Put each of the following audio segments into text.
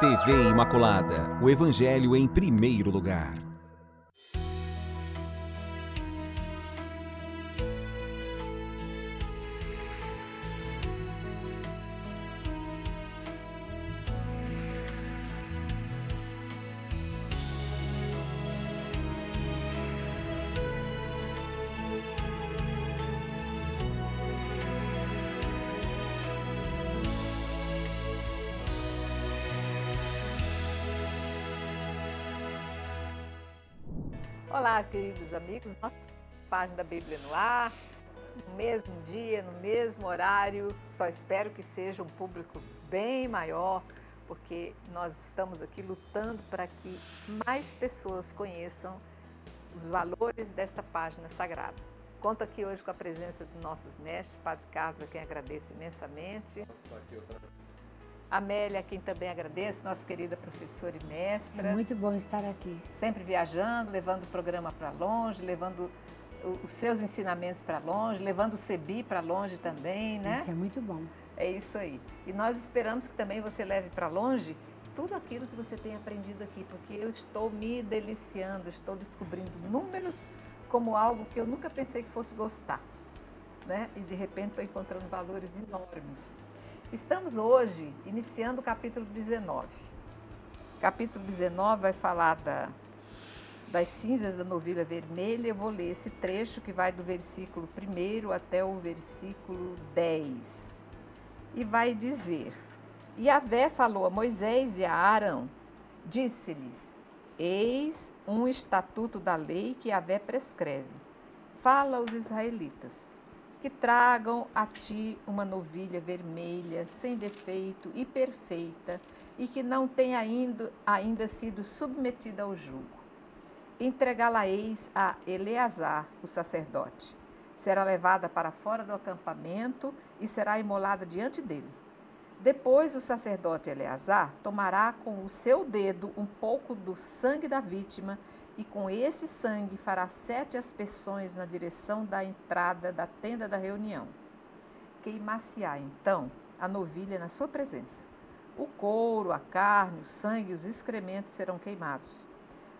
TV Imaculada, o Evangelho em primeiro lugar. Olá, queridos amigos, nossa página da Bíblia no ar, no mesmo dia, no mesmo horário, só espero que seja um público bem maior, porque nós estamos aqui lutando para que mais pessoas conheçam os valores desta página sagrada. Conto aqui hoje com a presença dos nossos mestres, Padre Carlos, a quem agradeço imensamente. Amélia, a quem também agradeço, nossa querida professora e mestra. É muito bom estar aqui. Sempre viajando, levando o programa para longe, levando os seus ensinamentos para longe, levando o CEBI para longe também, né? Isso é muito bom. É isso aí. E nós esperamos que também você leve para longe tudo aquilo que você tem aprendido aqui, porque eu estou me deliciando, estou descobrindo números como algo que eu nunca pensei que fosse gostar, né? E de repente estou encontrando valores enormes. Estamos hoje iniciando o capítulo 19. Capítulo 19 vai falar das cinzas da novilha vermelha. Eu vou ler esse trecho que vai do versículo 1 até o versículo 10. E vai dizer: E Yahvé falou a Moisés e a Arão, disse-lhes: Eis um estatuto da lei que Yahvé prescreve. Fala aos israelitas que tragam a ti uma novilha vermelha, sem defeito e perfeita, e que não tenha ainda sido submetida ao jugo. Entregá-la-eis a Eleazar, o sacerdote. Será levada para fora do acampamento e será imolada diante dele. Depois o sacerdote Eleazar tomará com o seu dedo um pouco do sangue da vítima e com esse sangue fará 7 aspersões na direção da entrada da tenda da reunião. Queimar-se-á, então, a novilha na sua presença. O couro, a carne, o sangue e os excrementos serão queimados.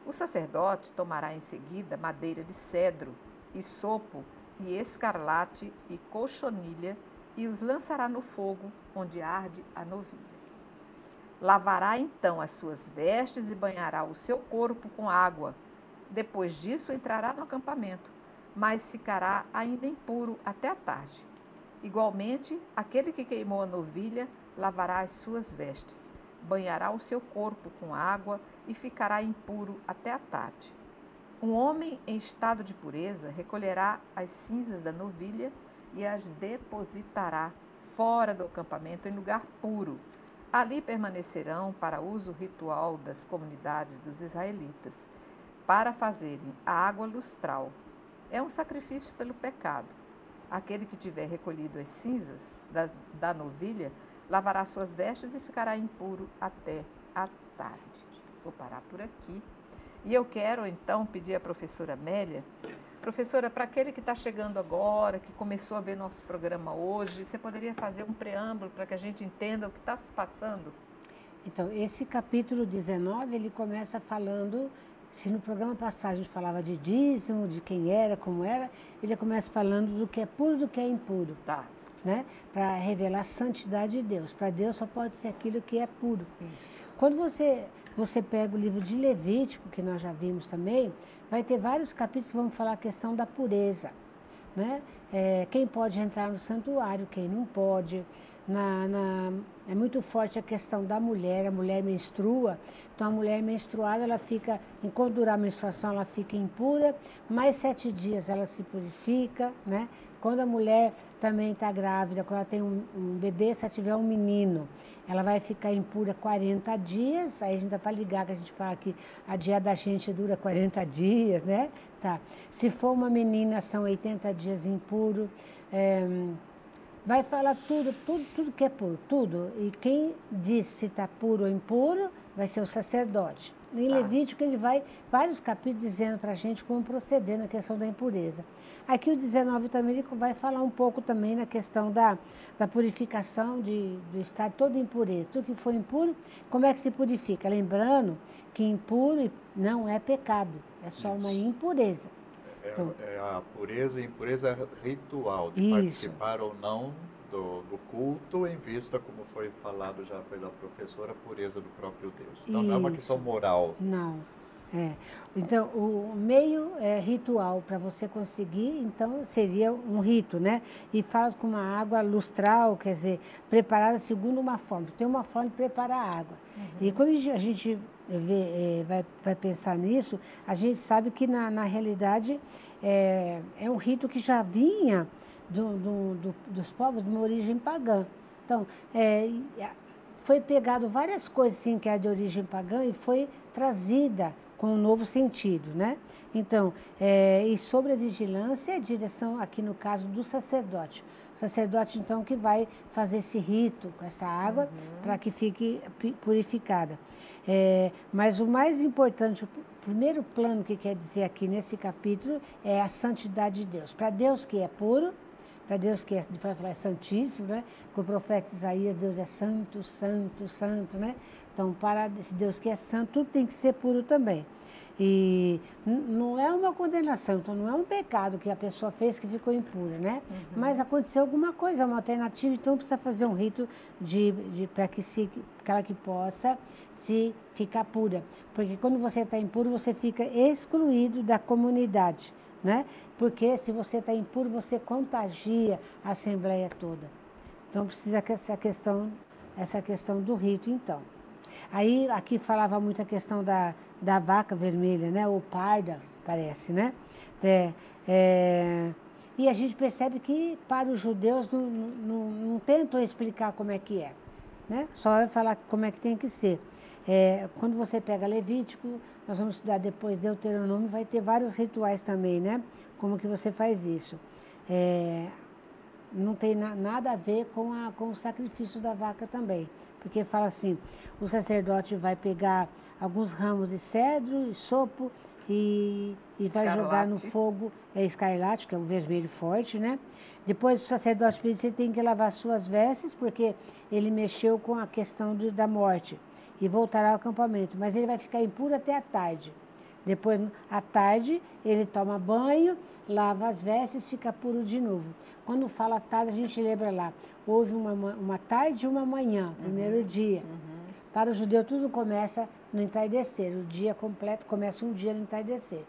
O sacerdote tomará em seguida madeira de cedro, hisopo e escarlate e cochonilha e os lançará no fogo, onde arde a novilha. Lavará então as suas vestes e banhará o seu corpo com água. Depois disso entrará no acampamento, mas ficará ainda impuro até a tarde. Igualmente, aquele que queimou a novilha lavará as suas vestes, banhará o seu corpo com água e ficará impuro até a tarde. Um homem em estado de pureza recolherá as cinzas da novilha e as depositará fora do acampamento em lugar puro. Ali permanecerão para uso ritual das comunidades dos israelitas, para fazerem a água lustral. É um sacrifício pelo pecado. Aquele que tiver recolhido as cinzas da novilha lavará suas vestes e ficará impuro até a tarde. Vou parar por aqui. E eu quero então pedir à professora Amélia, professora, para aquele que está chegando agora, que começou a ver nosso programa hoje, você poderia fazer um preâmbulo para que a gente entenda o que está se passando? Então, esse capítulo 19, ele começa falando, se no programa passado a gente falava de dízimo, de quem era, como era, ele começa falando do que é puro e do que é impuro. Tá. Né? Para revelar a santidade de Deus. Para Deus só pode ser aquilo que é puro. Isso. Quando você pega o livro de Levítico, que nós já vimos também, vai ter vários capítulos que vão falar a questão da pureza. Né? Quem pode entrar no santuário, quem não pode. É muito forte a questão da mulher, a mulher menstrua, então a mulher menstruada, ela fica, enquanto durar a menstruação, ela fica impura, mais 7 dias ela se purifica, né? Quando a mulher também está grávida, quando ela tem um bebê, se ela tiver um menino, ela vai ficar impura 40 dias, aí a gente dá para ligar, que a gente fala que a dia da gente dura 40 dias, né? Tá. Se for uma menina, são 80 dias impuro, vai falar tudo que é puro, tudo. E quem diz se está puro ou impuro vai ser o sacerdote. Em Levítico ele vai vários capítulos dizendo para a gente como proceder na questão da impureza. Aqui o 19 também ele vai falar um pouco também na questão da purificação do estado toda impureza. Tudo que for impuro, como é que se purifica? Lembrando que impuro não é pecado, é só uma impureza. Então, é a pureza e impureza ritual, de participar ou não do culto, em vista, como foi falado já pela professora, a pureza do próprio Deus. Então, não é uma questão moral. Não. Então, o meio ritual para você conseguir, então, seria um rito, né? E fala com uma água lustral, quer dizer, preparada segundo uma forma. Tem uma forma de preparar a água. E quando a gente vai pensar nisso, a gente sabe que, na realidade, é um rito que já vinha dos povos de uma origem pagã. Então, foi pegado várias coisas assim, que é de origem pagã e foi trazida com um novo sentido, né? Então, e sobre a vigilância, a direção aqui no caso do sacerdote. O sacerdote, então, que vai fazer esse rito com essa água para que fique purificada. Mas o mais importante, o primeiro plano que quer dizer aqui nesse capítulo é a santidade de Deus. Para Deus que é puro, para Deus que vai falar santíssimo, né? Com o profeta Isaías, Deus é santo, santo, santo, né? Então, para esse Deus que é santo, tudo tem que ser puro também. E não é uma condenação, então não é um pecado que a pessoa fez que ficou impura, né? Mas aconteceu alguma coisa, uma alternativa, então precisa fazer um rito para que ela que possa se ficar pura. Porque quando você está impuro, você fica excluído da comunidade, né? Porque se você está impuro, você contagia a assembleia toda. Então precisa que essa questão do rito, então. Aí aqui falava muito a questão da vaca vermelha, né? Ou parda, parece, né? E a gente percebe que para os judeus não tentam explicar como é que é, né? Só vai falar como é que tem que ser. Quando você pega Levítico, nós vamos estudar depois Deuteronômio, vai ter vários rituais também, né? Como que você faz isso. Não tem nada a ver com o sacrifício da vaca também. Porque fala assim, o sacerdote vai pegar alguns ramos de cedro e sopo e vai jogar no fogo escarlate, que é um vermelho forte, né? Depois o sacerdote diz que ele tem que lavar suas vestes, porque ele mexeu com a questão da morte e voltará ao acampamento. Mas ele vai ficar impuro até a tarde. Depois, à tarde, ele toma banho, lava as vestes e fica puro de novo. Quando fala tarde, a gente lembra lá, houve uma tarde e uma manhã, primeiro dia. Para o judeu, tudo começa no entardecer. O dia completo começa um dia no entardecer.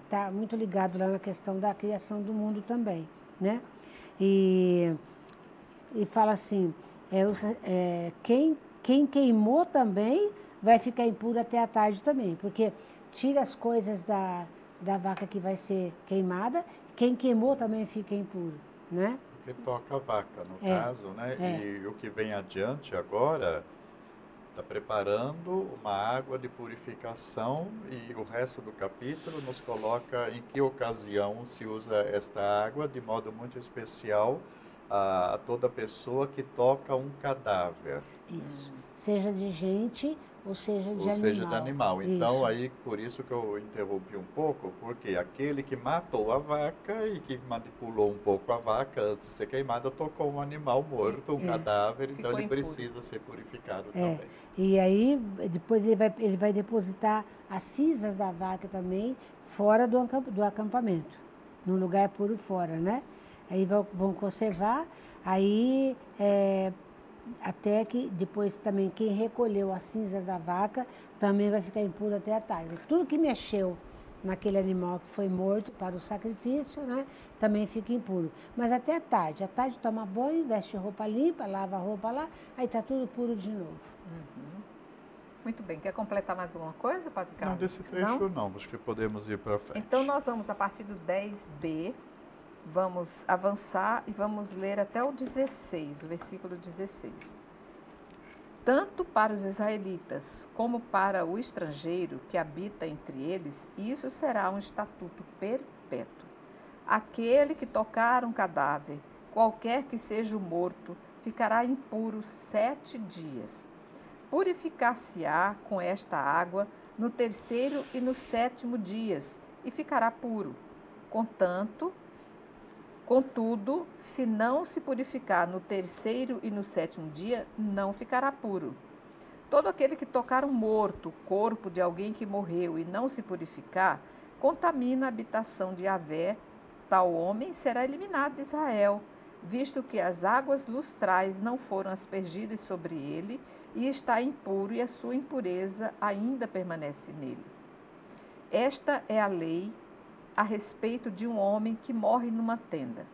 Tá muito ligado lá na questão da criação do mundo também, né? E fala assim, quem queimou também vai ficar impuro até a tarde também, porque tira as coisas da vaca que vai ser queimada, quem queimou também fica impuro, né? Porque toca a vaca, no caso, né? E o que vem adiante agora está preparando uma água de purificação e o resto do capítulo nos coloca em que ocasião se usa esta água de modo muito especial a toda pessoa que toca um cadáver. Isso. Seja de gente ou seja de animal. Seja de animal. Então, aí, por isso que eu interrompi um pouco, porque aquele que matou a vaca e que manipulou um pouco a vaca antes de ser queimada, tocou um animal morto, um cadáver, então ele precisa ser purificado também. E aí, depois ele vai depositar as cinzas da vaca também fora do acampamento, num lugar puro fora, né? Aí vão conservar, aí até que depois também quem recolheu as cinzas da vaca também vai ficar impuro até a tarde. Tudo que mexeu naquele animal que foi morto para o sacrifício, né, também fica impuro. Mas até a tarde toma banho, veste roupa limpa, lava a roupa lá, aí está tudo puro de novo. Muito bem. Quer completar mais alguma coisa, Padre Carlos? Não, desse trecho não, acho que podemos ir para frente. Então nós vamos a partir do 10b, vamos avançar e vamos ler até o 16, o versículo 16. Tanto para os israelitas como para o estrangeiro que habita entre eles, isso será um estatuto perpétuo. Aquele que tocar um cadáver, qualquer que seja o morto, ficará impuro 7 dias. Purificar-se-á com esta água no terceiro e no sétimo dias, e ficará puro. Contudo, se não se purificar no terceiro e no sétimo dia, não ficará puro. Todo aquele que tocar um morto, o corpo de alguém que morreu, e não se purificar, contamina a habitação de Yahvé. Tal homem será eliminado de Israel, visto que as águas lustrais não foram aspergidas sobre ele, e está impuro, e a sua impureza ainda permanece nele. Esta é a lei a respeito de um homem que morre numa tenda.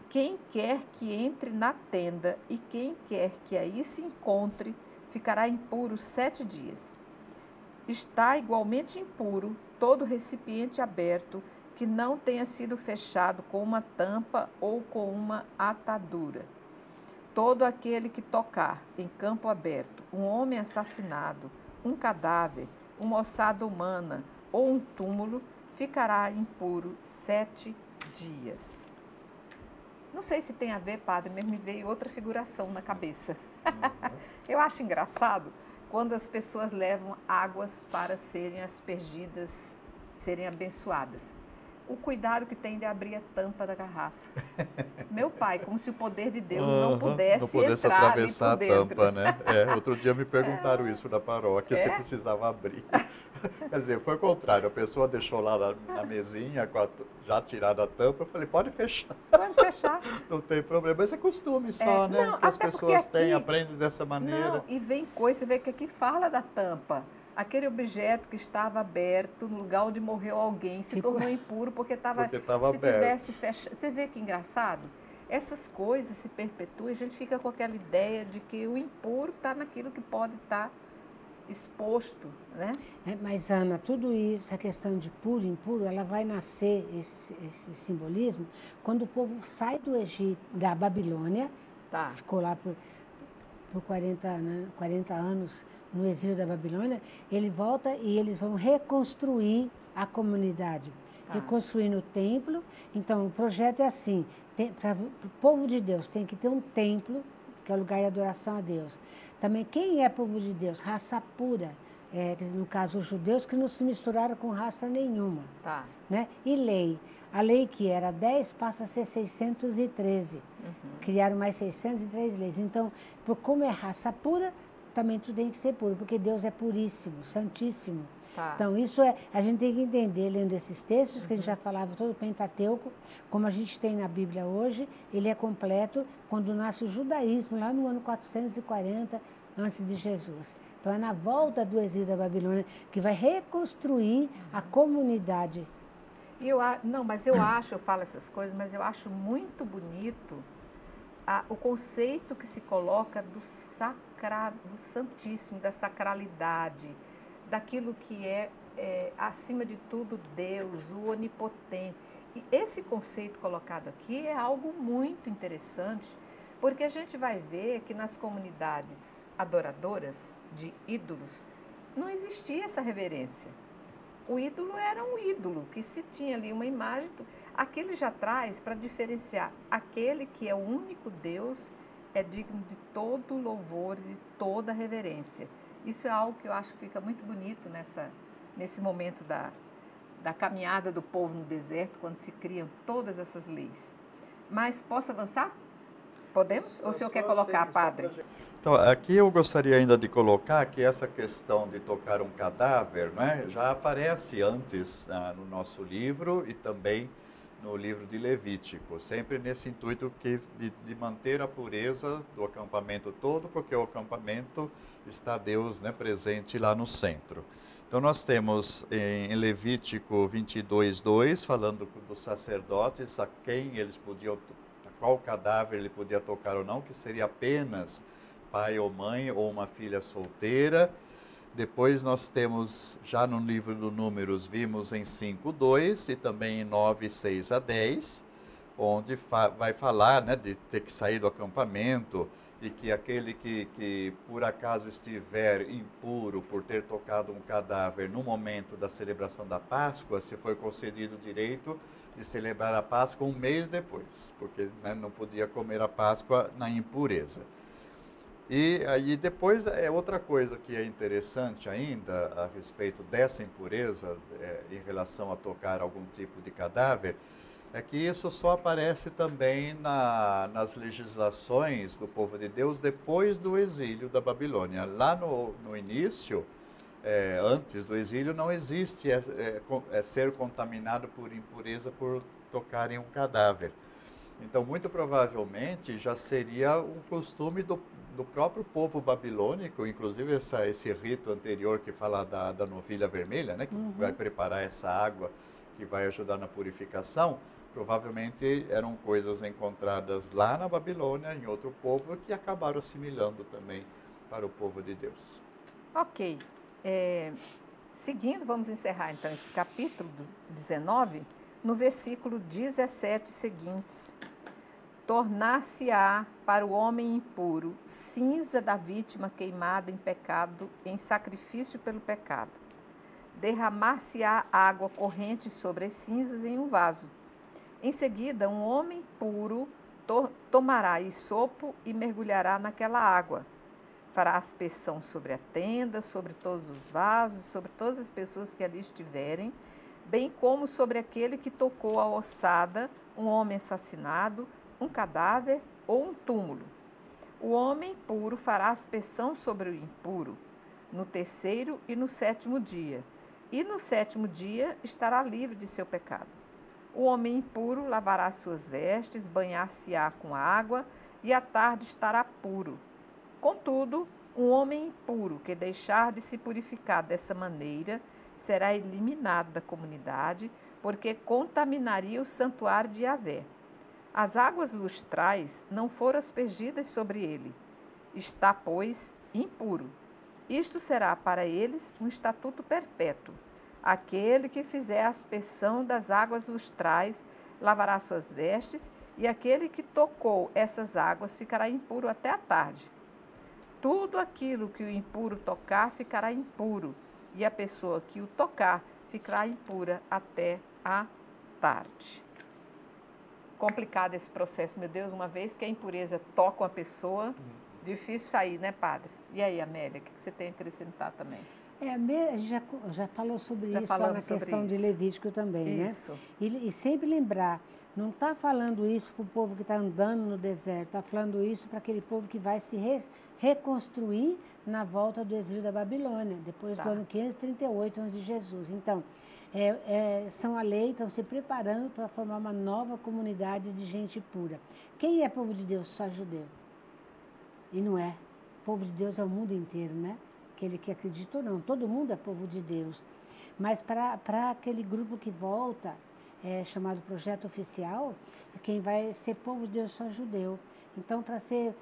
Quem quer que entre na tenda e quem quer que aí se encontre, ficará impuro 7 dias. Está igualmente impuro todo recipiente aberto que não tenha sido fechado com uma tampa ou com uma atadura. Todo aquele que tocar em campo aberto um homem assassinado, um cadáver, uma ossada humana ou um túmulo, ficará impuro 7 dias. Não sei se tem a ver, padre, mas me veio outra figuração na cabeça. Eu acho engraçado quando as pessoas levam águas para serem aspergidas, serem abençoadas. O cuidado que tem de abrir a tampa da garrafa. Meu pai, como se o poder de Deus não pudesse entrar atravessar ali por a tampa, né? Outro dia me perguntaram isso na paróquia, se É? precisava abrir. Quer dizer, foi o contrário, a pessoa deixou lá na mesinha, já tirada a tampa, eu falei, pode fechar. Pode fechar. Não tem problema, mas é costume só, né? Não, Que as até porque pessoas têm, aqui- aprendem dessa maneira. Não, e vem coisa, você vê que aqui fala da tampa. Aquele objeto que estava aberto no lugar onde morreu alguém se Ficou- tornou impuro porque estava. Porque estava Se aberto. tivesse fechado. Você vê que engraçado? Essas coisas se perpetuam e a gente fica com aquela ideia de que o impuro está naquilo que pode estar exposto, né? Mas, Ana, tudo isso, a questão de puro e impuro, ela vai nascer, esse simbolismo, quando o povo sai do Egito, da Babilônia, Tá. ficou lá por 40 anos no exílio da Babilônia, ele volta e eles vão reconstruir a comunidade, Tá. reconstruindo o templo. Então, o projeto é assim, para o povo de Deus tem que ter um templo, que é o lugar de adoração a Deus. Também, quem é povo de Deus? Raça pura, no caso, os judeus que não se misturaram com raça nenhuma. Tá. Né? E lei. A lei que era 10 passa a ser 613. Criaram mais 603 leis. Então, como é raça pura, também tudo tem que ser puro, porque Deus é puríssimo, santíssimo. Tá. Então, isso a gente tem que entender, lendo esses textos, que a gente já falava, todo o Pentateuco, como a gente tem na Bíblia hoje, ele é completo quando nasce o judaísmo, lá no ano 440 antes de Jesus. Então, é na volta do exílio da Babilônia que vai reconstruir a comunidade. Mas eu falo essas coisas, mas eu acho muito bonito o conceito que se coloca do Santíssimo, da sacralidade, daquilo que é, acima de tudo, Deus, o onipotente. E esse conceito colocado aqui é algo muito interessante, porque a gente vai ver que nas comunidades adoradoras de ídolos não existia essa reverência. O ídolo era um ídolo, que se tinha ali uma imagem, aquele já traz para diferenciar aquele que é o único Deus, é digno de todo louvor e de toda reverência. Isso é algo que eu acho que fica muito bonito nesse momento da caminhada do povo no deserto, quando se criam todas essas leis. Mas posso avançar? Podemos? Ou o senhor quer colocar, padre? Então, aqui eu gostaria ainda de colocar que essa questão de tocar um cadáver, né, já aparece antes no nosso livro e também no livro de Levítico, sempre nesse intuito de manter a pureza do acampamento todo, porque o acampamento está Deus, né, presente lá no centro. Então nós temos em Levítico 22:2, falando dos sacerdotes, a quem eles podiam, a qual cadáver ele podia tocar ou não, que seria apenas pai ou mãe ou uma filha solteira. Depois nós temos, já no livro do Números, vimos em 5:2 e também em 9:6-10, onde vai falar, né, de ter que sair do acampamento e que aquele que por acaso estiver impuro por ter tocado um cadáver no momento da celebração da Páscoa, se foi concedido o direito de celebrar a Páscoa um mês depois, porque, né, não podia comer a Páscoa na impureza. E aí depois é outra coisa que é interessante ainda a respeito dessa impureza em relação a tocar algum tipo de cadáver, é que isso só aparece também nas legislações do povo de Deus depois do exílio da Babilônia. Lá no início, antes do exílio, não existe ser contaminado por impureza por tocar em um cadáver. Então, muito provavelmente, já seria um costume do próprio povo babilônico, inclusive esse rito anterior que fala da novilha vermelha, né, que vai preparar essa água que vai ajudar na purificação. Provavelmente eram coisas encontradas lá na Babilônia, em outro povo, que acabaram assimilando também para o povo de Deus. Ok. Seguindo, vamos encerrar então esse capítulo 19, no versículo 17 seguintes. Tornar-se-á para o homem impuro cinza da vítima queimada em pecado, em sacrifício pelo pecado. Derramar-se-á água corrente sobre as cinzas em um vaso. Em seguida, um homem puro tomará hisopo e mergulhará naquela água. Fará aspersão sobre a tenda, sobre todos os vasos, sobre todas as pessoas que ali estiverem, bem como sobre aquele que tocou a ossada, um homem assassinado, um cadáver ou um túmulo. O homem puro fará aspersão sobre o impuro, no terceiro e no sétimo dia, e no sétimo dia estará livre de seu pecado. O homem impuro lavará suas vestes, banhar-se-á com água, e à tarde estará puro. Contudo, um homem impuro que deixar de se purificar dessa maneira será eliminado da comunidade, porque contaminaria o santuário de Yahvé. As águas lustrais não foram aspergidas sobre ele. Está, pois, impuro. Isto será para eles um estatuto perpétuo. Aquele que fizer a aspersão das águas lustrais lavará suas vestes, e aquele que tocou essas águas ficará impuro até a tarde. Tudo aquilo que o impuro tocar ficará impuro, e a pessoa que o tocar ficará impura até a tarde. Complicado esse processo, meu Deus, uma vez que a impureza toca uma pessoa, difícil sair, né, padre? E aí, Amélia, o que você tem a acrescentar também? A gente já falou sobre isso lá na questão de Levítico também, isso. Né? E sempre lembrar, não está falando isso para o povo que está andando no deserto, está falando isso para aquele povo que vai se reconstruir na volta do exílio da Babilônia, depois do ano 538 antes de Jesus. Então, são a lei, estão se preparando para formar uma nova comunidade de gente pura. Quem é povo de Deus? Só judeu. E não é. O povo de Deus é o mundo inteiro, né? Aquele que acredita ou não, todo mundo é povo de Deus. Mas para aquele grupo que volta, chamado Projeto Oficial, quem vai ser povo de Deus só judeu. Então, para ser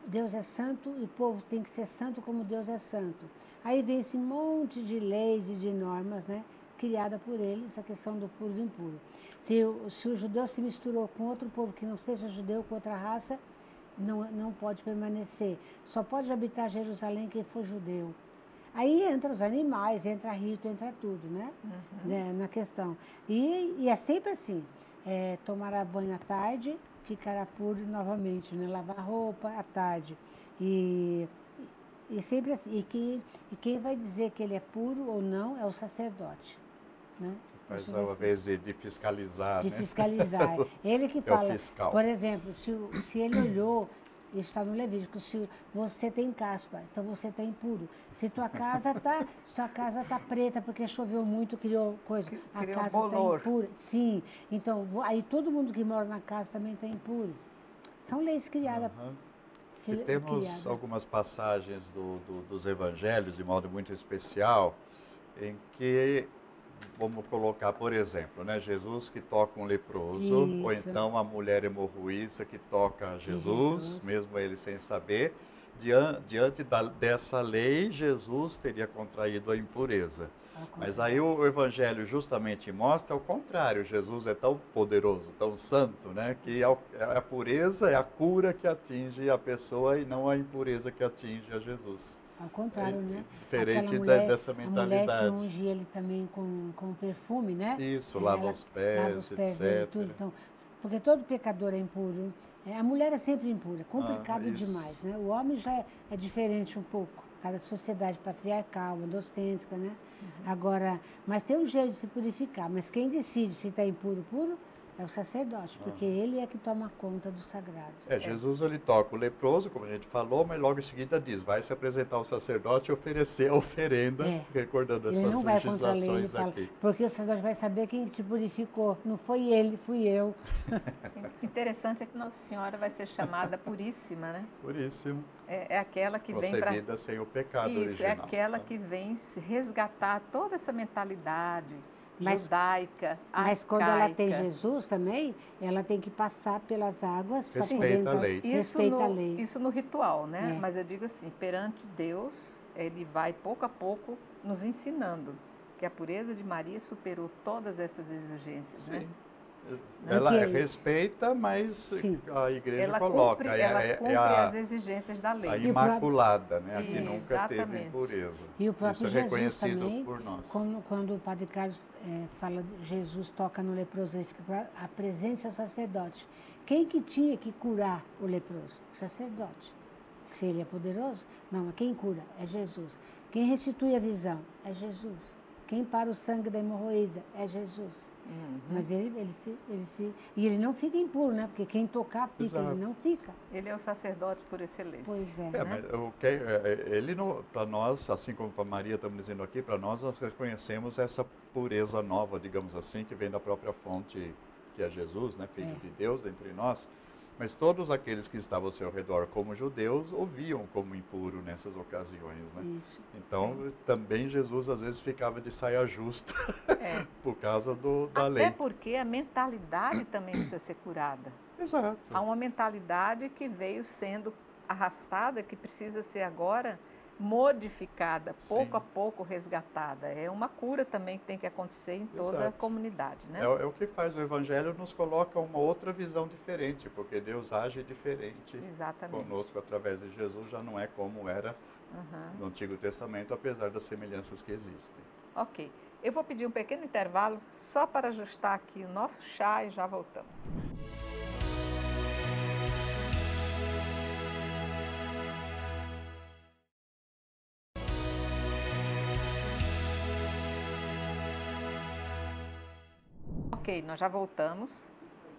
Deus é santo e o povo tem que ser santo como Deus é santo. Aí vem esse monte de leis e de normas, né, criada por eles, a questão do puro e do impuro. Se o judeu se misturou com outro povo que não seja judeu, com outra raça, não pode permanecer. Só pode habitar Jerusalém quem for judeu. Aí entra os animais, entra rito, entra tudo, né? Na questão. E é sempre assim, tomará banho à tarde, ficará puro novamente, né? Lavar roupa à tarde. E sempre assim. E quem vai dizer que ele é puro ou não é o sacerdote, né? Mas a vez de fiscalizar, de né? fiscalizar. Ele que fala, o fiscal. Por exemplo, se ele olhou, isso está no Levítico, se você tem caspa, então você está impuro. Se tua casa está preta porque choveu muito, criou coisa, a casa está impura. Sim, então aí todo mundo que mora na casa também está impuro. São leis criadas. E temos algumas passagens dos evangelhos, de modo muito especial, em que, vamos colocar, por exemplo, né, Jesus que toca um leproso, ou então a mulher hemorroíça que toca Jesus, mesmo ele sem saber. Diante dessa lei, Jesus teria contraído a impureza. Mas aí o Evangelho justamente mostra o contrário. Jesus é tão poderoso, tão santo, né, que a pureza é a cura que atinge a pessoa e não a impureza que atinge a Jesus. Ao contrário, né? Diferente dessa mentalidade. A mulher que unge ele também com perfume, né? Isso, lava os pés, etc. Tudo, então, porque todo pecador é impuro A mulher é sempre impura, complicado isso. demais, né? O homem já é diferente um pouco, por causa da sociedade patriarcal, endocêntrica, né? Agora, mas tem um jeito de se purificar, mas quem decide se está impuro ou puro é o sacerdote, porque ele é que toma conta do sagrado. Jesus ele toca o leproso, como a gente falou, mas logo em seguida diz, vai se apresentar ao sacerdote e oferecer a oferenda, recordando Ele essas não vai contra a lei, ele legislações fala, aqui. porque o sacerdote vai saber quem te purificou, não foi ele, fui eu. Interessante é que Nossa Senhora vai ser chamada puríssima, né? Puríssimo. É aquela que vem para... Concebida sem o pecado Isso, original. é aquela que vem se resgatar toda essa mentalidade Mas- judaica, Mas quando ela tem arcaica. Jesus também, ela tem que passar pelas águas para Respeita poder a entrar. lei. Respeita a lei. Isso no ritual, né? É. Mas eu digo assim, perante Deus, ele vai pouco a pouco nos ensinando que a pureza de Maria superou todas essas exigências, né? Sim. Ela Porque- respeita, mas Sim. a igreja Ela coloca. cumpre, ela cumpre as exigências da a lei. E o imaculada, né? A que nunca teve Exatamente. impureza. E o próprio Isso é Jesus reconhecido também, por nós. quando o Padre Carlos fala de Jesus toca no leproso, ele fica a presença ao sacerdote. Quem que tinha que curar o leproso? O sacerdote. Se ele é poderoso? Não, mas quem cura? É Jesus. Quem restitui a visão? É Jesus. Quem para o sangue da hemorroísa? É Jesus. Mas e ele não fica impuro, né? Porque quem tocar fica, Exato. ele não fica. Ele é o sacerdote por excelência. Pois é. Mas ele para nós, assim como para Maria estamos dizendo aqui, para nós reconhecemos essa pureza nova, digamos assim, que vem da própria fonte que é Jesus, né, Filho de Deus entre nós. Mas todos aqueles que estavam ao seu redor como judeus o viam como impuro nessas ocasiões, né? Isso. Então também Jesus às vezes ficava de saia justa por causa da Até lei. porque a mentalidade também precisa ser curada. Exato. Há uma mentalidade que veio sendo arrastada, que precisa ser agora modificada, pouco Sim. a pouco resgatada. É uma cura também que tem que acontecer em toda a Exato. comunidade, né? É o que faz o Evangelho, nos coloca uma outra visão diferente, porque Deus age diferente Exatamente. conosco através de Jesus, já não é como era no Antigo Testamento, apesar das semelhanças que existem. Ok. Eu vou pedir um pequeno intervalo só para ajustar aqui o nosso chá e já voltamos. Ok, nós já voltamos.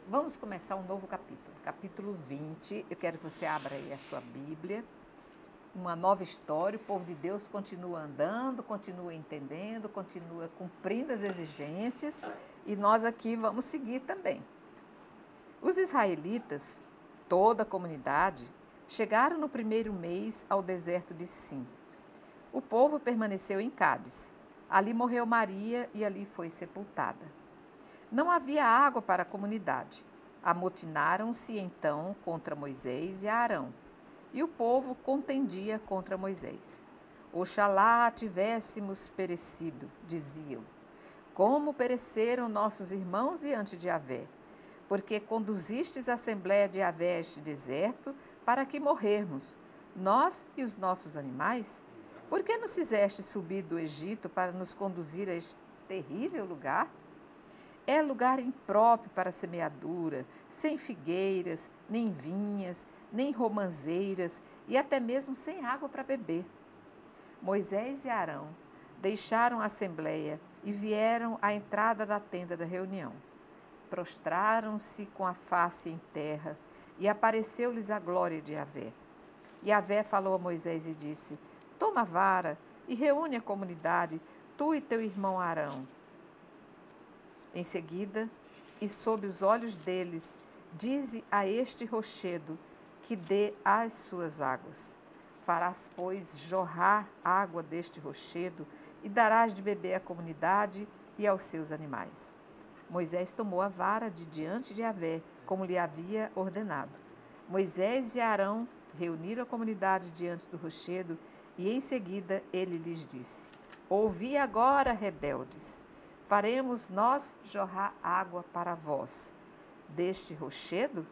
Vamos começar um novo capítulo, capítulo 20. Eu quero que você abra aí a sua Bíblia. Uma nova história, o povo de Deus continua andando, continua entendendo, continua cumprindo as exigências e nós aqui vamos seguir também. Os israelitas, toda a comunidade, chegaram no primeiro mês ao deserto de Sim. O povo permaneceu em Cádiz. Ali morreu Maria e ali foi sepultada. Não havia água para a comunidade. Amotinaram-se então contra Moisés e Arão. E o povo contendia contra Moisés. Oxalá tivéssemos perecido, diziam. Como pereceram nossos irmãos diante de Yahvé? Porque conduzistes a assembléia de Yahvé a este deserto para que morrermos, nós e os nossos animais? Por que nos fizeste subir do Egito para nos conduzir a este terrível lugar? É lugar impróprio para semeadura, sem figueiras, nem vinhas, nem romãzeiras e até mesmo sem água para beber. Moisés e Arão deixaram a assembleia e vieram à entrada da tenda da reunião. Prostraram-se com a face em terra e apareceu-lhes a glória de Yahvé. Yahvé falou a Moisés e disse: Toma a vara e reúne a comunidade, tu e teu irmão Arão. Em seguida, e sob os olhos deles, dize a este rochedo que dê as suas águas. Farás, pois, jorrar água deste rochedo e darás de beber à comunidade e aos seus animais. Moisés tomou a vara de diante de Yahvé, como lhe havia ordenado. Moisés e Arão reuniram a comunidade diante do rochedo e, em seguida, ele lhes disse: Ouvi agora, rebeldes. Faremos nós jorrar água para vós deste rochedo?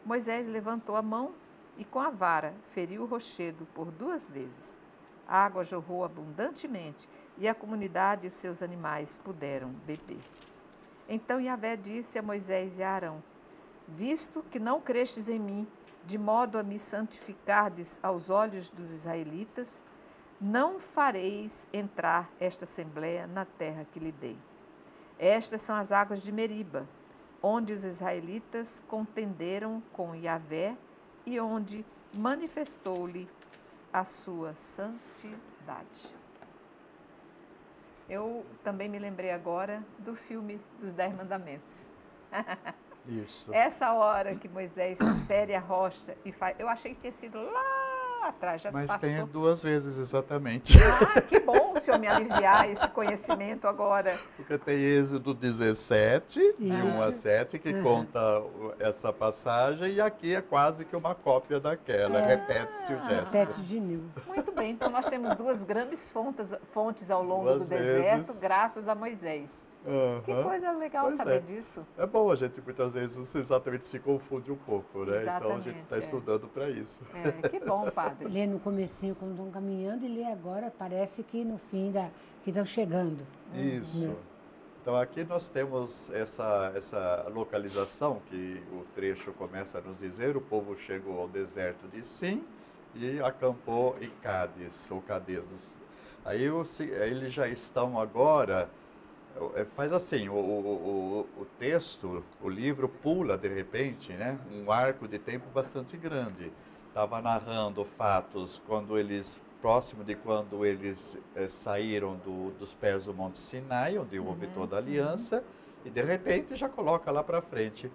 Moisés levantou a mão e com a vara feriu o rochedo por 2 vezes. A água jorrou abundantemente e a comunidade e os seus animais puderam beber. Então Yahvé disse a Moisés e a Arão: visto que não crestes em mim, de modo a me santificardes aos olhos dos israelitas, não fareis entrar esta assembleia na terra que lhe dei. Estas são as águas de Meriba, onde os israelitas contenderam com Yahvé e onde manifestou-lhe a sua santidade. Eu também me lembrei agora do filme dos 10 Mandamentos. Isso. Essa hora que Moisés fere a rocha e faz. Eu achei que tinha sido lá atrás, já se Mas passou. tem 2 vezes exatamente. Ah, que bom o senhor me aliviar esse conhecimento agora. Porque tem Êxodo 17, de 1 a 7, que conta essa passagem, e aqui é quase que uma cópia daquela, repete-se o gesto. Repete de novo. Muito bem, então nós temos 2 grandes fontes ao longo 2 do deserto, vezes. graças a Moisés. Que Aham. coisa legal Pois saber é. disso. É bom, a gente muitas vezes exatamente se confunde um pouco, né? Então a gente Exatamente, está é. estudando para isso. Que bom, padre. Lê no comecinho quando estão caminhando e lê agora, parece que no fim que estão chegando. Isso. Então aqui nós temos essa localização que o trecho começa a nos dizer: o povo chegou ao deserto de Sim e acampou em Cádiz, ou Cades. Aí eles já estão agora, faz assim, o texto, o livro pula de repente, né, um arco de tempo bastante grande. Estava narrando fatos próximo de quando eles saíram dos pés do Monte Sinai, onde houve toda a aliança, e de repente já coloca lá para frente,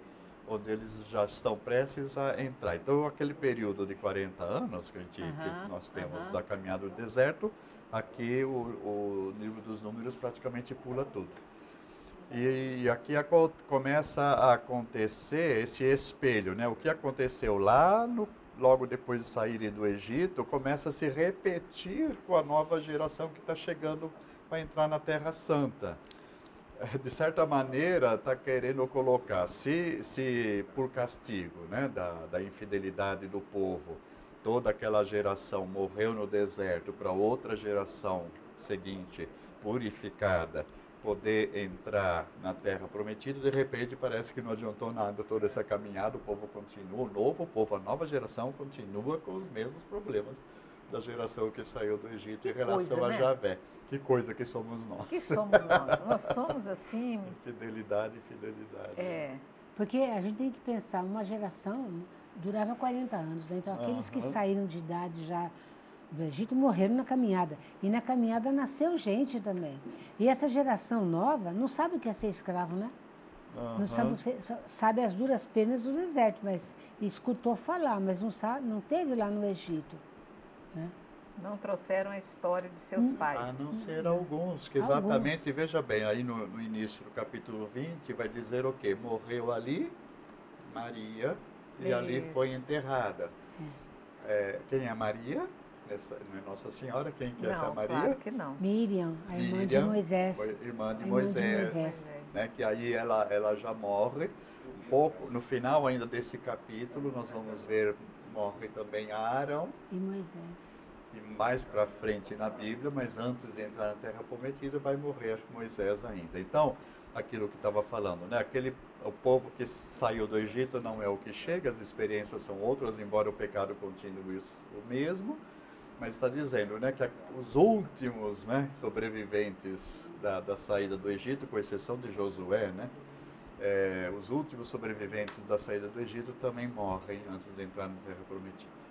onde eles já estão prestes a entrar. Então, aquele período de 40 anos que nós temos da caminhada do deserto, aqui o livro dos Números praticamente pula tudo. E aqui começa a acontecer esse espelho, né? O que aconteceu lá logo depois de saírem do Egito, começa a se repetir com a nova geração que está chegando para entrar na Terra Santa. De certa maneira, está querendo colocar, se por castigo, né, da infidelidade do povo, toda aquela geração morreu no deserto, para outra geração seguinte, purificada, poder entrar na Terra Prometida, de repente parece que não adiantou nada toda essa caminhada, o povo continua, a nova geração continua com os mesmos problemas da geração que saiu do Egito em relação a Javé. Que coisa que somos nós. Que somos nós. Nós somos assim... Fidelidade. Porque a gente tem que pensar, uma geração durava 40 anos, né? Então aqueles que saíram de idade já do Egito morreram na caminhada. E na caminhada nasceu gente também. E essa geração nova não sabe o que é ser escravo, né? Não sabe as duras penas do deserto, mas escutou falar, mas não teve lá no Egito, né? Não trouxeram a história de seus pais. A não ser alguns, que exatamente, veja bem, aí no início do capítulo 20 vai dizer o quê? Morreu ali Maria e ali foi enterrada. Quem é Maria? Não é Nossa Senhora? Quem que é essa Maria? Claro que não. Miriam, a irmã de Moisés. Irmã de Moisés. Né? Que aí ela já morre. No final ainda desse capítulo, nós vamos ver, morre também Arão. E Moisés. E mais para frente na Bíblia, mas antes de entrar na Terra Prometida, vai morrer Moisés ainda. Então, aquilo que estava falando, né? O povo que saiu do Egito não é o que chega, as experiências são outras, embora o pecado continue o mesmo, mas está dizendo, né, que os últimos, né, sobreviventes da saída do Egito, com exceção de Josué, né, os últimos sobreviventes da saída do Egito também morrem antes de entrar na Terra Prometida.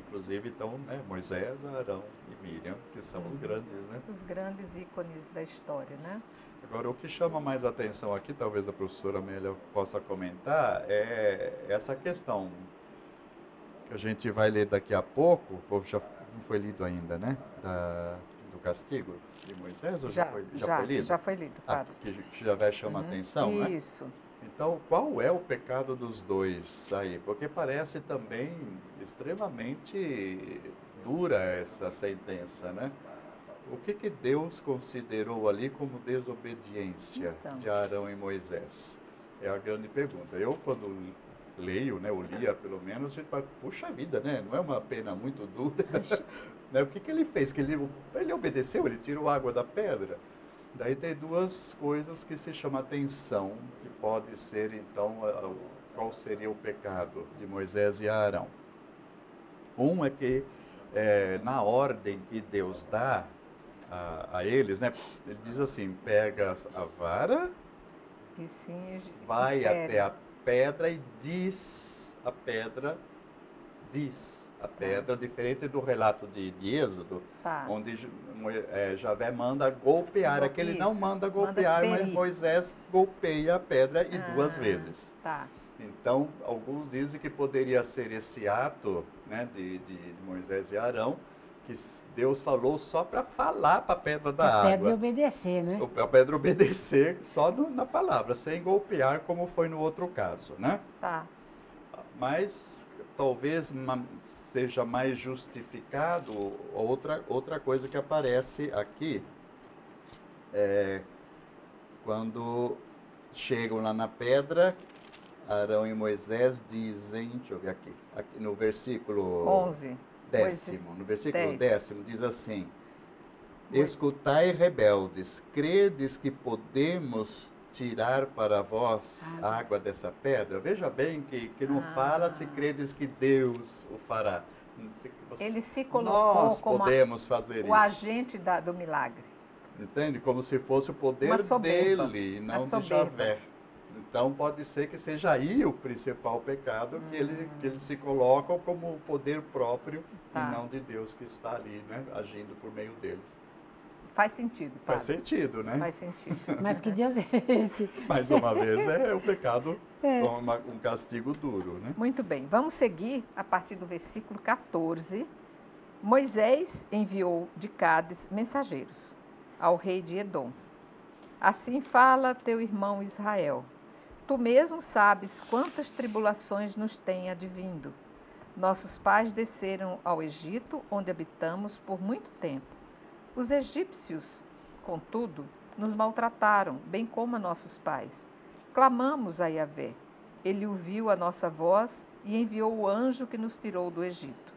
Inclusive, então, né, Moisés, Arão e Miriam, que são os grandes, né? Os grandes ícones da história, né? Agora, o que chama mais atenção aqui, talvez a professora Amélia possa comentar, é essa questão que a gente vai ler daqui a pouco, ou já não foi lido ainda, né? Do castigo de Moisés, ou já foi lido? Já foi lido, padre. Que já vai chamar atenção, né? Isso. Então, qual é o pecado dos dois aí? Porque parece também extremamente dura essa sentença, né? O que Deus considerou ali como desobediência de Arão e Moisés? É a grande pergunta. Eu, quando leio, né, ou lia pelo menos, a gente fala, puxa vida, né? Não é uma pena muito dura? Né? O que ele fez? Que ele obedeceu, ele tirou água da pedra. Daí tem duas coisas que se chama atenção, que pode ser, então, qual seria o pecado de Moisés e Arão. Um é que, na ordem que Deus dá a eles, né? Ele diz assim, pega a vara, E sim, vai infere. até a pedra e diz a pedra, diferente do relato de Êxodo, Tá. onde Javé manda golpear. Aqui ele não Isso, manda manda golpear, mas ferir. Moisés golpeia a pedra e 2 vezes. Tá. Então, alguns dizem que poderia ser esse ato, né, de Moisés e Arão, que Deus falou só para falar para a pedra da A pedra água. e obedecer, né? A pedra obedecer só na palavra, sem golpear, como foi no outro caso, né? Tá. Mas talvez seja mais justificado outra coisa que aparece aqui, quando chegam lá na pedra, Arão e Moisés dizem, deixa eu ver aqui no versículo 11. 10º, no versículo 10. 10º diz assim, Pois. escutai rebeldes, credes que podemos tirar para vós água dessa pedra? Veja bem que não fala se credes que Deus o fará. Ele se colocou Nós como podemos fazer o isso. agente do milagre. Entende? Como se fosse o poder Uma soberba. dele, e Uma não de soberba. Javé. Então pode ser que seja aí o principal pecado, que eles se colocam como o poder próprio Tá. e não de Deus que está ali, né, agindo por meio deles. Faz sentido, Faz padre. sentido, né? Faz sentido. Mas que Deus é esse? Mais uma vez, é o pecado com um castigo duro, né? Muito bem, vamos seguir a partir do versículo 14. Moisés enviou de Cádiz mensageiros ao rei de Edom. Assim fala teu irmão Israel. Tu mesmo sabes quantas tribulações nos tem advindo. Nossos pais desceram ao Egito, onde habitamos por muito tempo. Os egípcios, contudo, nos maltrataram, bem como a nossos pais. Clamamos a Yahvé. Ele ouviu a nossa voz e enviou o anjo que nos tirou do Egito.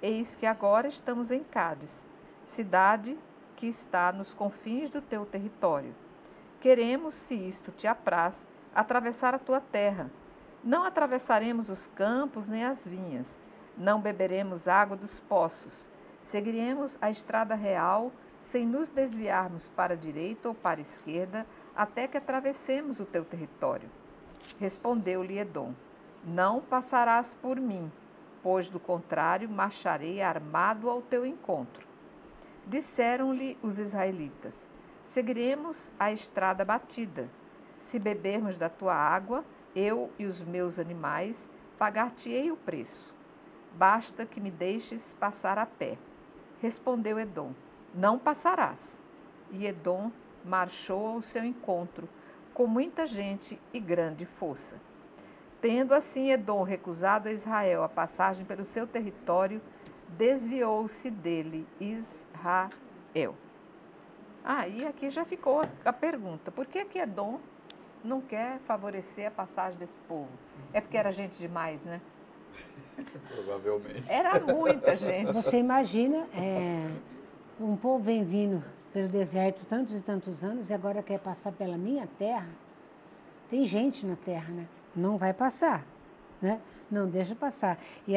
Eis que agora estamos em Cádiz, cidade que está nos confins do teu território. Queremos, se isto te apraz, atravessar a tua terra. Não atravessaremos os campos nem as vinhas, não beberemos água dos poços. Seguiremos a estrada real, sem nos desviarmos para a direita ou para a esquerda, até que atravessemos o teu território. Respondeu-lhe Edom, não passarás por mim, pois do contrário marcharei armado ao teu encontro. Disseram-lhe os israelitas, seguiremos a estrada batida. Se bebermos da tua água, eu e os meus animais, pagar-te-ei o preço. Basta que me deixes passar a pé. Respondeu Edom, não passarás. E Edom marchou ao seu encontro, com muita gente e grande força. Tendo assim Edom recusado a Israel a passagem pelo seu território, desviou-se dele Israel. E aqui já ficou a pergunta, por que Edom não quer favorecer a passagem desse povo? É porque era gente demais, né? Provavelmente. Era muita gente. Você imagina, um povo vem vindo pelo deserto tantos e tantos anos e agora quer passar pela minha terra. Tem gente na terra, né? Não vai passar, né? Não deixa passar. E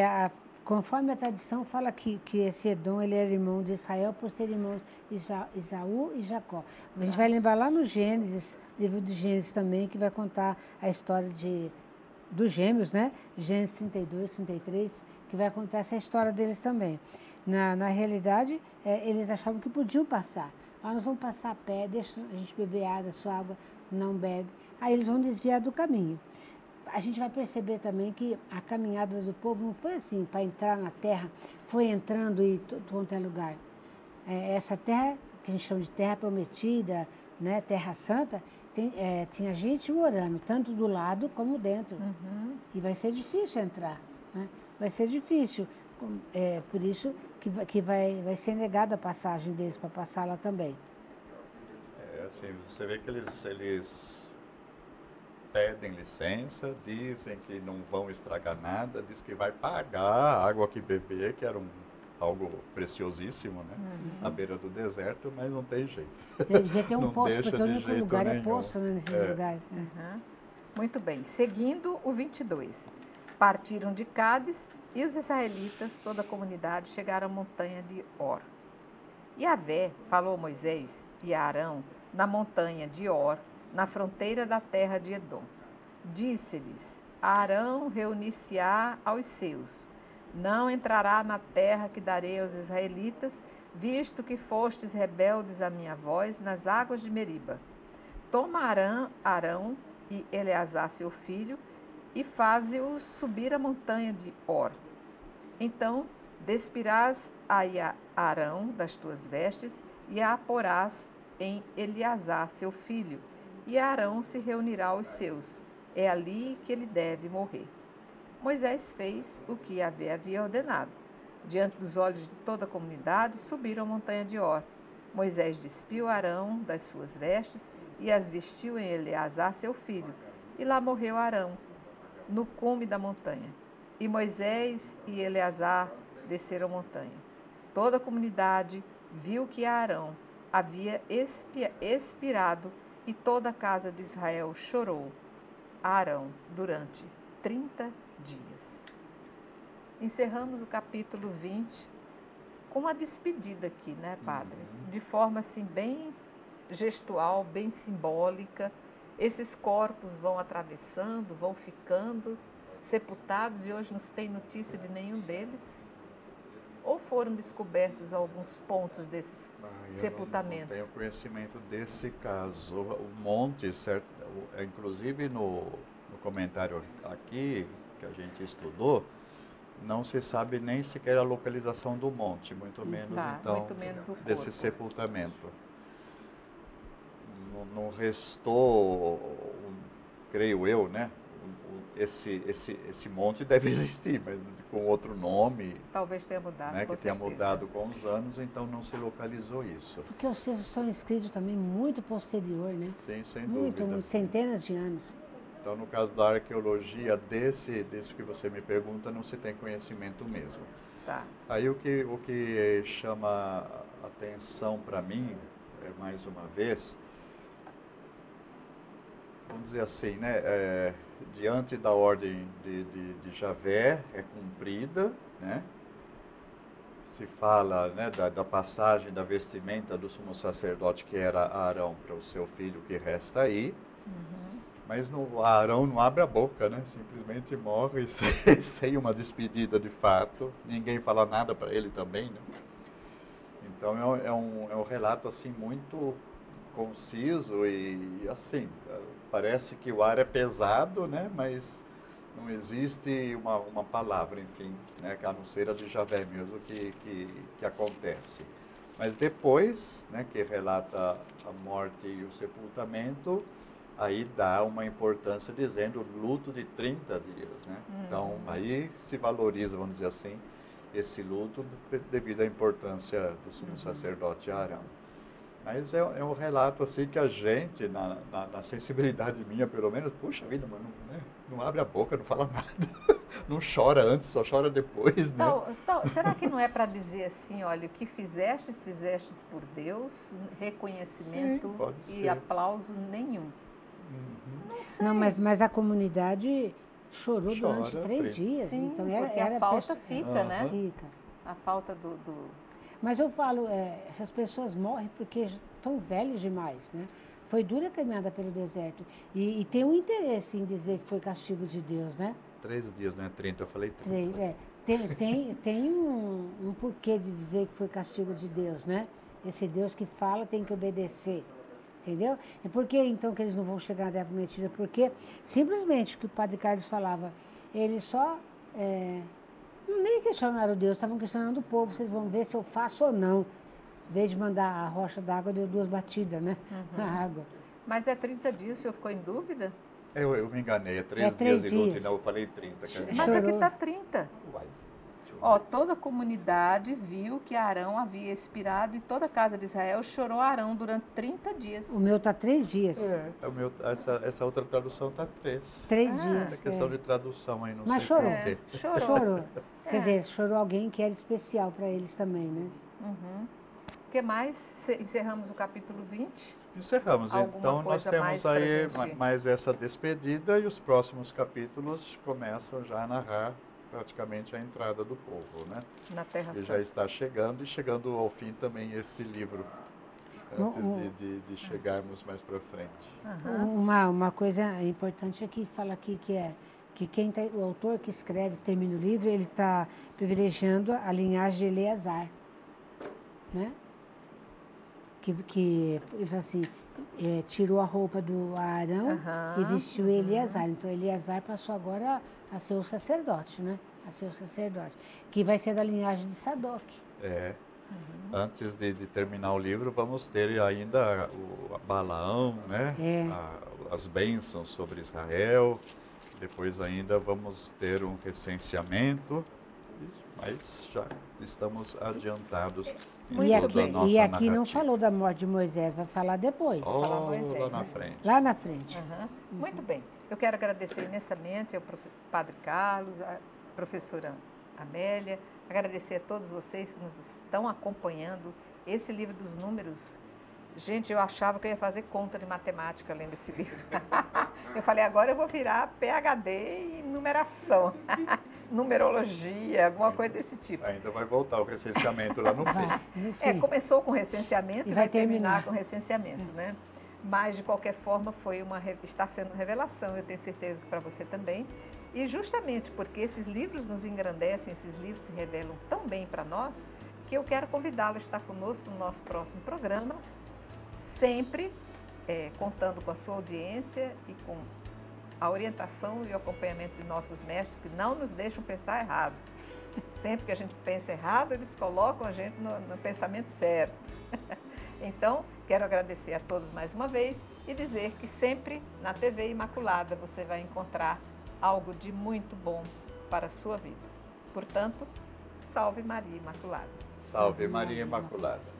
conforme a tradição fala que esse Edom, ele era irmão de Israel por ser irmãos de Esaú e Jacó. A gente vai lembrar lá no Gênesis, livro de Gênesis também, que vai contar a história dos gêmeos, né? Gênesis 32, 33, que vai contar essa história deles também. Na realidade, eles achavam que podiam passar. Nós vamos passar a pé, deixa a gente beber água, sua água não bebe. Aí eles vão desviar do caminho. A gente vai perceber também que a caminhada do povo não foi assim, para entrar na terra, foi entrando em todo quanto é lugar. Essa terra, que a gente chama de terra prometida, né, terra santa, tinha gente morando, tanto do lado como dentro. Uhum. E vai ser difícil entrar, né? Vai ser difícil. Por isso que vai ser negada a passagem deles para passar lá também. Assim, você vê que eles pedem licença, dizem que não vão estragar nada, diz que vai pagar a água que beber, que era algo preciosíssimo, né? À beira do deserto, mas não tem jeito. Devia ter um Não poço, deixa porque o de único jeito lugar é nenhum. poço, né, nesses lugares. Né? Uhum. Muito bem. Seguindo o 22. Partiram de Cádiz e os israelitas, toda a comunidade, chegaram à montanha de Or. Yahvé falou a Moisés e a Arão na montanha de Or, na fronteira da terra de Edom. Disse-lhes: Arão reunir-se-á aos seus. Não entrará na terra que darei aos israelitas, visto que fostes rebeldes à minha voz nas águas de Meriba. Toma Arão e Eleazar seu filho, e faze-os subir a montanha de Or. Então despirás a Arão das tuas vestes e a porás em Eleazar seu filho, e Arão se reunirá aos seus. É ali que ele deve morrer. Moisés fez o que Yahvé havia ordenado. Diante dos olhos de toda a comunidade, subiram a montanha de Or. Moisés despiu Arão das suas vestes e as vestiu em Eleazar seu filho, e lá morreu Arão, no cume da montanha. E Moisés e Eleazar desceram a montanha. Toda a comunidade viu que Arão havia expirado, e toda a casa de Israel chorou a Arão durante 30 dias. Encerramos o capítulo 20 com uma despedida aqui, né, Padre? De forma assim bem gestual, bem simbólica. Esses corpos vão atravessando, vão ficando sepultados e hoje não se tem notícia de nenhum deles. Ou foram descobertos alguns pontos desses sepultamentos? Eu não tenho conhecimento desse caso. O monte, certo, inclusive no comentário aqui que a gente estudou, não se sabe nem sequer a localização do monte, muito menos muito menos o corpo desse sepultamento. Não restou, creio eu, né? Esse monte deve existir, mas com outro nome. Talvez tenha mudado, né, com que tenha certeza. mudado com os anos, então não se localizou isso. Porque os textos são escritos também muito posterior, né? Sim, sem muito, dúvida. centenas de anos. Então, no caso da arqueologia, desse que você me pergunta, não se tem conhecimento mesmo. Tá. Aí o que chama atenção para mim, mais uma vez, vamos dizer assim, né, diante da ordem de Javé, é cumprida, né? Se fala, né, da passagem da vestimenta do sumo sacerdote, que era Arão, para o seu filho que resta aí. Mas Arão não abre a boca, né? Simplesmente morre sem uma despedida de fato. Ninguém fala nada para ele também, né? Então é um relato assim muito conciso e assim, parece que o ar é pesado, né? Mas não existe uma palavra, enfim, né? A não ser a de Javé mesmo que acontece. Mas depois, né, que relata a morte e o sepultamento, aí dá uma importância dizendo luto de 30 dias, né? Então, aí se valoriza, vamos dizer assim, esse luto devido à importância do sumo sacerdote Arão. Mas é um relato assim que a gente, na sensibilidade minha pelo menos, puxa vida, mano, né? Não abre a boca, não fala nada, não chora antes, só chora depois, né? Então, será que não é para dizer assim, olha, o que fizestes por Deus, reconhecimento e aplauso nenhum? Não sei. Não, mas a comunidade chorou durante 3 dias. Sim, então porque a falta fica, né? Fica. A falta do... Mas eu falo, essas pessoas morrem porque estão velhos demais, né? Foi dura a caminhada pelo deserto. E tem um interesse em dizer que foi castigo de Deus, né? 3 dias, né? 30, eu falei 30. Tem um porquê de dizer que foi castigo de Deus, né? Esse Deus que fala tem que obedecer. Entendeu? E por que então que eles não vão chegar na terra prometida? Porque simplesmente o que o Padre Carlos falava, eles só nem questionaram Deus, estavam questionando o povo, vocês vão ver se eu faço ou não. Em vez de mandar a rocha d'água, deu 2 batidas, né? Na água. Mas é 30 dias, o senhor ficou em dúvida? Eu me enganei, é 3 dias e luto, não, eu falei 30. Mas aqui está 30. Ó, toda a comunidade viu que Arão havia expirado e toda a casa de Israel chorou Arão durante 30 dias. O meu está 3 dias. Essa outra tradução está 3. 3 dias. É questão de tradução aí, não Mas sei chorou. porquê. Chorou. Quer dizer, chorou alguém que era especial para eles também, né? O que mais? Encerramos o capítulo 20. Encerramos. Alguma Então, nós coisa temos mais pra aí gente? mais essa despedida e os próximos capítulos começam já a narrar praticamente a entrada do povo, né? Na Terra Que já Santa. está chegando e chegando ao fim também esse livro, antes de chegarmos mais para frente. Aham. Uma coisa importante é que fala aqui que o autor que escreve, que termina o livro, ele está privilegiando a linhagem de Eleazar, né? Que ele fala assim, tirou a roupa do Arão Aham, e vestiu Eleazar. Então Eleazar passou agora a ser o sacerdote, né? A ser o sacerdote, que vai ser da linhagem de Sadoc. É. Antes de terminar o livro, vamos ter ainda a Balaão, né? É. As bênçãos sobre Israel. Depois ainda vamos ter um recenseamento, mas já estamos adiantados em toda a nossa E aqui não narrativa. falou da morte de Moisés, vai falar depois. Falar Só Moisés. lá na frente. Lá na frente. Aham. Muito bem. Eu quero agradecer imensamente ao Padre Carlos, à professora Amélia, agradecer a todos vocês que nos estão acompanhando. Esse livro dos números, gente, eu achava que eu ia fazer conta de matemática lendo esse livro. Eu falei, agora eu vou virar PhD em numeração, numerologia, alguma coisa desse tipo. Ainda vai voltar o recenseamento lá no fim. No fim. Começou com recenseamento E e vai vai terminar terminar. com recenseamento, né? Mas, de qualquer forma, está sendo uma revelação, eu tenho certeza que para você também. E justamente porque esses livros nos engrandecem, esses livros se revelam tão bem para nós, que eu quero convidá-lo a estar conosco no nosso próximo programa, sempre contando com a sua audiência e com a orientação e o acompanhamento de nossos mestres, que não nos deixam pensar errado. Sempre que a gente pensa errado, eles colocam a gente no pensamento certo. Então, quero agradecer a todos mais uma vez e dizer que sempre na TV Imaculada você vai encontrar algo de muito bom para a sua vida. Portanto, salve Maria Imaculada. Salve Maria Imaculada.